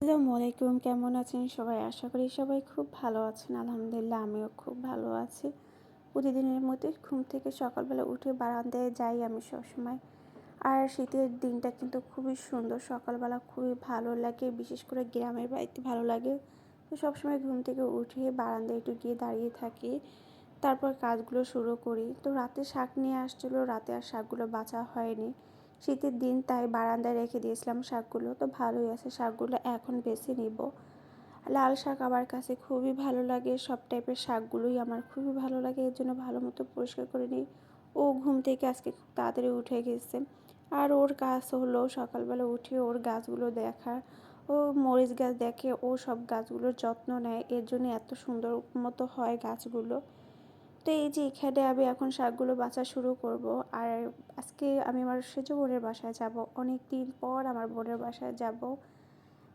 আসসালামু আলাইকুম, কেমন আছেন সবাই? আশা করি সবাই খুব ভালো আছেন। আলহামদুলিল্লাহ আমিও খুব ভালো আছি। প্রতিদিনের মতোই ঘুম থেকে সকালবেলা উঠে বারান্দায় যাই আমি সবসময়। আর শীতের দিনটা কিন্তু খুবই সুন্দর। সকালবেলা খুবই ভালো লাগে, বিশেষ করে গ্রামের বাড়িতে ভালো লাগে। তো সবসময় ঘুম থেকে উঠে বারান্দায় একটু গিয়ে দাঁড়িয়ে থাকি। তারপর কাজগুলো শুরু করি। তো রাতে শাক নিয়ে আসছিলো, রাতে আর শাকগুলো বাছা হয়নি। শীতের দিন তাই বারান্দায় রেখে দিয়েছিলাম শাকগুলো। তো ভালোই আছে, শাকগুলো এখন বেছে নিব। লাল শাক আমার কাছে খুবই ভালো লাগে, সব টাইপের শাকগুলোই আমার খুবই ভালো লাগে, এর জন্য ভালো মতো পরিষ্কার করে নিই। ও ঘুম থেকে আজকে খুব তাড়াতাড়ি উঠে গেছে। আর ওর কাজ হলো সকালবেলা উঠে ওর গাছগুলো দেখা। ও মরিচ গাছ দেখে, ও সব গাছগুলোর যত্ন নেয়, এর জন্য এত সুন্দর মতো হয় গাছগুলো। তো এই যে এখানে আমি এখন শাকগুলো বাছা শুরু করব। আর আজকে আমি আমার সেজ বোনের বাসায় যাব, অনেক দিন পর আমার বোনের বাসায় যাব।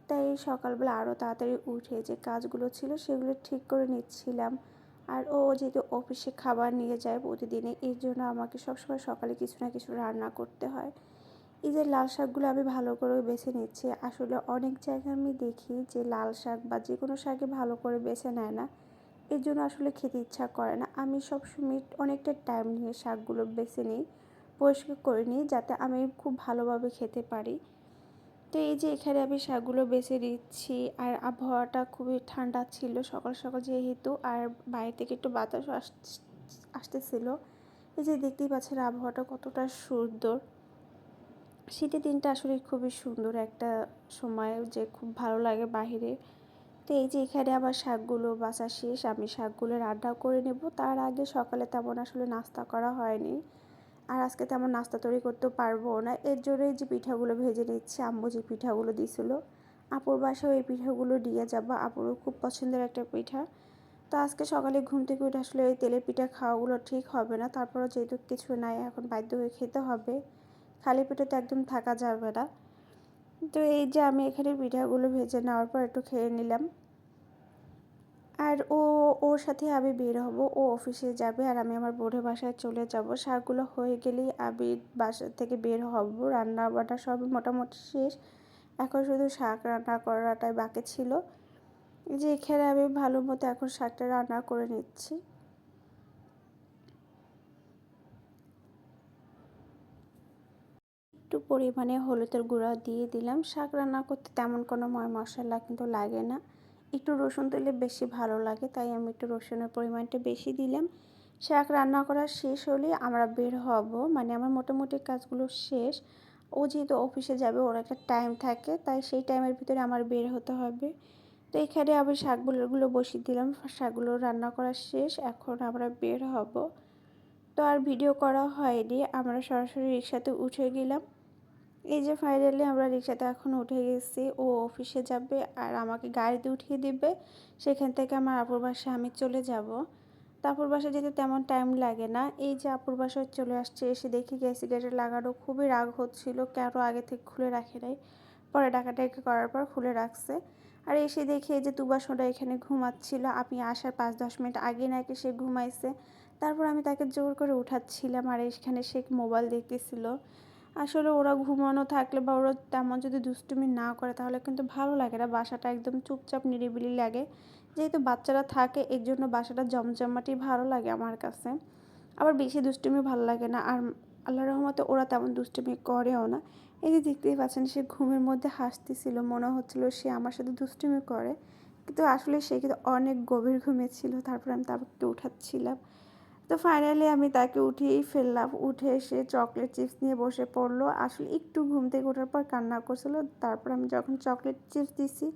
তাই সকালবেলা আরও তাড়াতাড়ি উঠে যে কাজগুলো ছিল সেগুলো ঠিক করে নিচ্ছিলাম। আর ও যেহেতু অফিসে খাবার নিয়ে যায় প্রতিদিনই, এর জন্য আমাকে সবসময় সকালে কিছু না কিছু রান্না করতে হয়। এই যে লাল শাকগুলো আমি ভালো করে বেছে নিচ্ছি। আসলে অনেক জায়গায় আমি দেখি যে লাল শাক বা যে কোনো শাকই ভালো করে বেছে নেয় না, এর জন্য আসলে খেতে ইচ্ছা করে না। আমি সবসময় অনেকটা টাইম নিয়ে শাকগুলো বেছে নিই, পরিষ্কার করে নিই, যাতে আমি খুব ভালোভাবে খেতে পারি। তো এই যে এখানে আমি শাকগুলো বেছে দিচ্ছি। আর আবহাওয়াটা খুবই ঠান্ডা ছিল সকাল সকাল যেহেতু, আর বাইরে থেকে একটু বাতাসও আসতেছিল। এই যে দেখতেই পাচ্ছেন আবহাওয়াটা কতটা সুন্দর। শীতের দিনটা আসলে খুবই সুন্দর একটা সময়, যে খুব ভালো লাগে বাহিরে। তো এই যে এখানে আবার শাকগুলো বাছা শেষ, আমি শাকগুলো রান্না করে নেব। তার আগে সকালে তেমন আসলে নাস্তা করা হয়নি, আর আজকে তেমন নাস্তা তৈরি করতে পারবো না, এর জন্যই যে পিঠাগুলো ভেজে নিচ্ছি। আম্মু যে পিঠাগুলো দিছিল, আপুর বাসায় ওই পিঠাগুলো দিয়ে যাবো, আপুরও খুব পছন্দের একটা পিঠা। তো আজকে সকালে ঘুম থেকে উঠে আসলে ওই তেলের পিঠা খাওয়াগুলো ঠিক হবে না, তারপরও যেহেতু কিছু নাই এখন বাধ্য হয়ে খেতে হবে, খালি পেটে তো একদম থাকা যাবে না। তো এই যে আমি এখানে পিঠাগুলো ভেজে নেওয়ার পর একটু খেয়ে নিলাম। আর ওর সাথে আমি বের হব, ও অফিসে যাবে আর আমি আমার বোনের বাসায় চলে যাব। শাকগুলো হয়ে গেলেই আমি বাসা থেকে বের হব। রান্না বান্না সব মোটামুটি শেষ, এখন শুধু শাক রান্না করাটাই বাকি ছিল। যে এখানে আমি ভালো মতো এখন শাকটা রান্না করে নিচ্ছি। একটু পরিমাণে হলুদের গুঁড়া দিয়ে দিলাম। শাক রান্না করতে তেমন কোনো মশলা কিন্তু লাগে না, একটু রসুন দিলে বেশি ভালো লাগে, তাই আমি একটু রসুনের পরিমাণটা বেশি দিলাম। শাক রান্না করা শেষ হলে আমরা বের হব, মানে আমার মোটামুটি কাজগুলো শেষ। ও যেহেতু অফিসে যাবে, ওর একটা টাইম থাকে, তাই সেই টাইমের ভিতরে আমার বের হতে হবে। তো এখানে আমি শাকগুলো বসিয়ে দিলাম, শাকগুলো রান্না করা শেষ, এখন আমরা বের হব। তো আর ভিডিও করা হয়নি, আমরা সরাসরি রিক্সাতে উঠে গেলাম। এই যে ফাইনালি আমরা রিক্সাতে এখন উঠে গেছি, ও অফিসে যাবে আর আমাকে গাড়িতে উঠিয়ে দিবে। সেখান থেকে আমার আপুর বাসায় আমি চলে যাব। তো আপুর বাসায় যেতে তেমন টাইম লাগে না। এই যে আপুর বাসায় চলে আসছে, এসে দেখি গ্যাস গেটে লাগানো, খুবই রাগ হচ্ছিল কেন আগে থেকে খুলে রাখে নাই। পরে ডাকাডাকি করার পর খুলে রাখছে। আর এসে দেখি এই যে তুবা সোনা এখানে ঘুমাচ্ছিল, আমি আসার 5-10 মিনিট আগে নাকি সে ঘুমাইছে। তারপর আমি তাকে জোর করে উঠাচ্ছিলাম, আর এখানে সে মোবাইল দেখতেছিল। আসলে ওরা ঘুমানো থাকলে বা ওরা তেমন যদি দুষ্টুমি না করে তাহলে কিন্তু ভালো লাগে না, বাসাটা একদম চুপচাপ নিরিবিলি লাগে। যেহেতু বাচ্চারা থাকে এর জন্য বাসাটা জমজমাটি ভালো লাগে আমার কাছে। আবার বেশি দুষ্টুমি ভালো লাগে না, আর আল্লাহর রহমতে ওরা তেমন দুষ্টুমি করেও না। এই যে দেখতেই পাচ্ছেন সে ঘুমের মধ্যে হাসতেছিল, মনে হচ্ছিল সে আমার সাথে দুষ্টুমি করে, কিন্তু আসলে সে কিন্তু অনেক গভীর ঘুমে ছিল। তারপর আমি তাকে উঠাচ্ছিলাম। তো ফাইনালি আমি তাকে উঠিয়েই ফেললাম, উঠে এসে চকলেট চিপস নিয়ে বসে পড়লো। আসলে একটু ঘুম থেকে ওঠার পর কান্না করছিল, তারপর আমি যখন চকলেট চিপস দিছি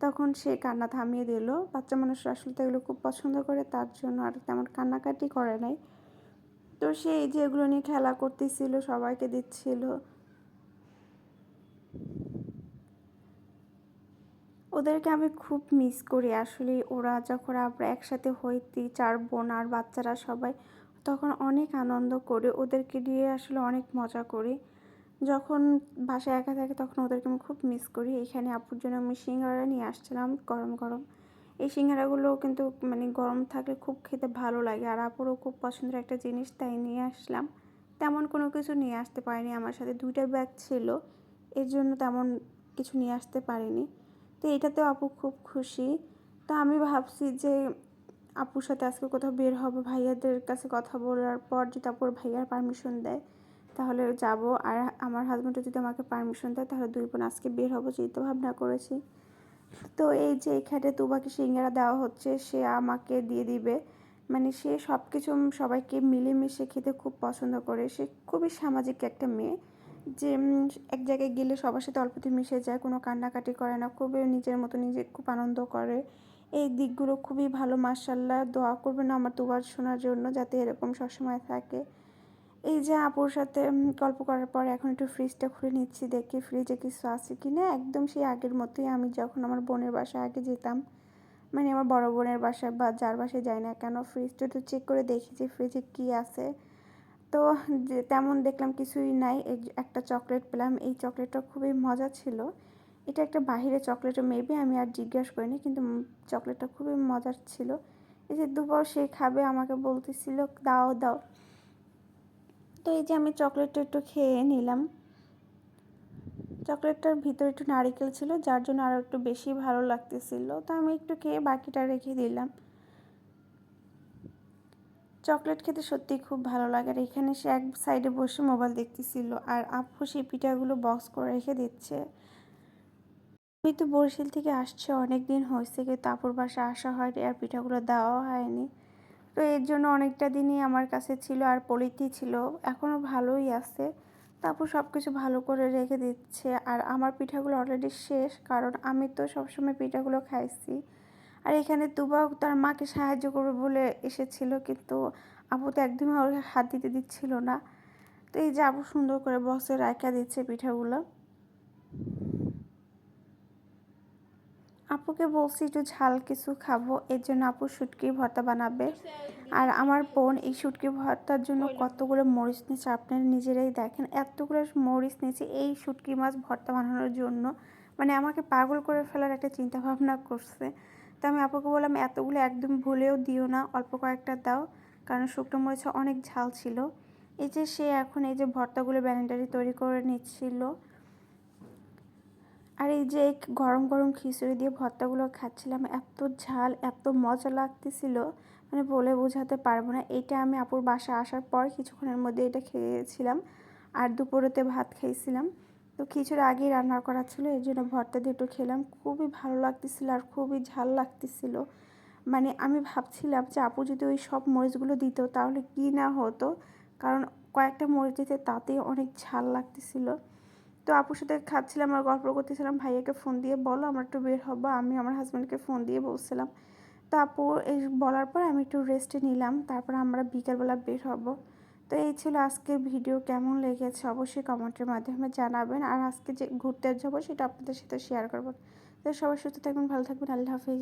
তখন সে কান্না থামিয়ে দিল। বাচ্চা মানুষরা আসলে তো এগুলো খুব পছন্দ করে, তার জন্য আর তেমন কান্নাকাটি করে নাই। তো সে এই যে এগুলো নিয়ে খেলা করতেছিল, সবাইকে দিচ্ছিল। ওদেরকে আমি খুব মিস করি আসলে। ওরা যখন আমরা একসাথে হই, 4 বোন আর বাচ্চারা সবাই, তখন অনেক আনন্দ করি, ওদেরকে নিয়ে আসলে অনেক মজা করি। যখন বাসায় একা থাকে তখন ওদেরকে আমি খুব মিস করি। এখানে আপুর জন্য আমি সিঙ্গারা নিয়ে আসছিলাম গরম গরম। এই সিঙ্গারাগুলো কিন্তু মানে গরম থাকলে খুব খেতে ভালো লাগে, আর আপুরও খুব পছন্দের একটা জিনিস, তাই নিয়ে আসলাম। তেমন কোনো কিছু নিয়ে আসতে পারিনি, আমার সাথে 2টা ব্যাগ ছিল, এর জন্য তেমন কিছু নিয়ে আসতে পারিনি। তো এটাতেও আপু খুব খুশি। তো আমি ভাবছি যে আপুর সাথে আজকে কোথাও বের হব, ভাইয়াদের কাছে কথা বলার পর যদি আপুর ভাইয়ার পারমিশন দেয় তাহলে যাব। আর আমার হাজব্যান্ডও যদি আমাকে পারমিশন দেয় তাহলে দুই বোন আজকে বের হবো চিন্তা ভাবনা করেছি। তো এই যে এখানে তুবাকে সিঙ্গারা দেওয়া হচ্ছে, সে আমাকে দিয়ে দিবে। মানে সে সব কিছু সবাইকে মিলেমিশে খেতে খুব পছন্দ করে। সে খুবই সামাজিক একটা মেয়ে, যে এক জায়গায় গেলে সবার সাথে অল্পতে মিশে যায়, কোনো কান্নাকাটি করে না, খুবই নিজের মতো নিজে খুব আনন্দ করে। এই দিকগুলো খুবই ভালো। মাশাআল্লাহ, দোয়া করবেন আমার তুবার শোনার জন্য যাতে এরকম সবসময় থাকে। এই যে আপুর সাথে গল্প করার পর এখন একটু ফ্রিজটা খুলে নিচ্ছি, দেখি ফ্রিজে কিছু আছে কি না। একদম সেই আগের মতোই আমি যখন আমার বোনের বাসায় আগে যেতাম, মানে আমার বড় বোনের বাসায় বা যার বাসায় যাই না কেন, ফ্রিজটা একটু চেক করে দেখি যে ফ্রিজে কী আছে। তো যে তেমন দেখলাম কিছুই নাই। এই একটা চকলেট পেলাম, এই চকলেটটা খুবই মজা ছিল। এটা একটা বাহিরে চকলেটও মেবি, আমি আর জিজ্ঞাসা করিনি, কিন্তু চকলেটটা খুবই মজার ছিল। এই যে দুবার সে খাবে, আমাকে বলতেছিল দাও দাও। তো এই যে আমি চকলেটটা একটু খেয়ে নিলাম। চকলেটটার ভিতরে একটু নারিকেল ছিল, যার জন্য আরও একটু বেশি ভালো লাগতেছিল। তো আমি একটু খেয়ে বাকিটা রেখে দিলাম। চকলেট খেতে সত্যিই খুব ভালো লাগে। আর এখানে সে এক সাইডে বসে মোবাইল দেখতেছিল, আর আপু সেই পিঠাগুলো বক্স করে রেখে দিচ্ছে। আমি তো বরিশাল থেকে আসছি, অনেক দিন হয়েছে, কিন্তু আপুর বাসায় আসা হয়নি আর পিঠাগুলো দেওয়া হয়নি। তো এর জন্য অনেকটা দিনই আমার কাছে ছিল, আর পলিথি ছিল, এখনও ভালোই আছে। তারপর সব কিছু ভালো করে রেখে দিচ্ছে। আর আমার পিঠাগুলো অলরেডি শেষ, কারণ আমি তো সবসময় পিঠাগুলো খাইছি। আর এখানে তুবাও তার মাকে সাহায্য করবে বলে এসেছিল, কিন্তু আপু তো একদমই ওর হাত দিতে দিচ্ছিল না। তো এই যে আপু সুন্দর করে বক্সে রাখা দিচ্ছে পিঠাগুলো। আপুকে বলছি একটু ঝাল কিছু খাবো, এর জন্য আপু শুটকির ভর্তা বানাবে। আর আমার বোন এই শুটকির ভর্তার জন্য কতগুলো মরিচ নিয়েছে আপনারা নিজেরাই দেখেন, এতগুলো মরিচ নিয়েছে এই শুটকি মাছ ভর্তা বানানোর জন্য। মানে আমাকে পাগল করে ফেলার একটা চিন্তা ভাবনা করছে। তো আমি আপুকে বললাম এতগুলো একদম ভুলেও দিও না, অল্প কয়েকটা দাও, কারণ শুকনো মরিচে অনেক ঝাল ছিল। এই যে সে এখন এই যে ভর্তাগুলো ব্যালেন্ডারি তৈরি করে নিচ্ছিল। আর এই যে গরম গরম খিচুড়ি দিয়ে ভর্তাগুলো খাচ্ছিলাম, এত ঝাল এত মজা লাগতেছিল, মানে বলে বোঝাতে পারবো না। এটা আমি আপুর বাসা আসার পর কিছুক্ষণের মধ্যে এটা খেয়েছিলাম। আর দুপুরেতে ভাত খেয়েছিলাম। তো খিচুড়ি আগেই রান্না করা ছিল, এই জন্য ভর্তা দিয়ে একটু খেলাম, খুবই ভালো লাগতেছিল আর খুবই ঝাল লাগতেছিল। মানে আমি ভাবছিলাম যে আপু যদি ওই সব মরিচগুলো দিত তাহলে কি না হতো, কারণ কয়েকটা মরিচ দিতে তাতেই অনেক ঝাল লাগতেছিল। তো আপুর সাথে খাচ্ছিলাম আর গল্প করতেছিলাম, ভাইয়াকে ফোন দিয়ে বলো আমরা একটু বের হবো, আমি আমার হাজব্যান্ডকে ফোন দিয়ে বলছিলাম। তো আপু এই বলার পর আমি একটু রেস্টে নিলাম, তারপর আমরা বিকেলবেলা বের হব। তো এই ছিল আজকের ভিডিও, কেমন লেগেছে অবশ্যই কমেন্টের মাধ্যমে জানাবেন। আর আজকে যে ঘুরতে যাবো সেটা আপনাদের সাথে শেয়ার করবো। তো সবাই সুস্থ থাকবেন, ভালো থাকবেন, আল্লাহ হাফিজ।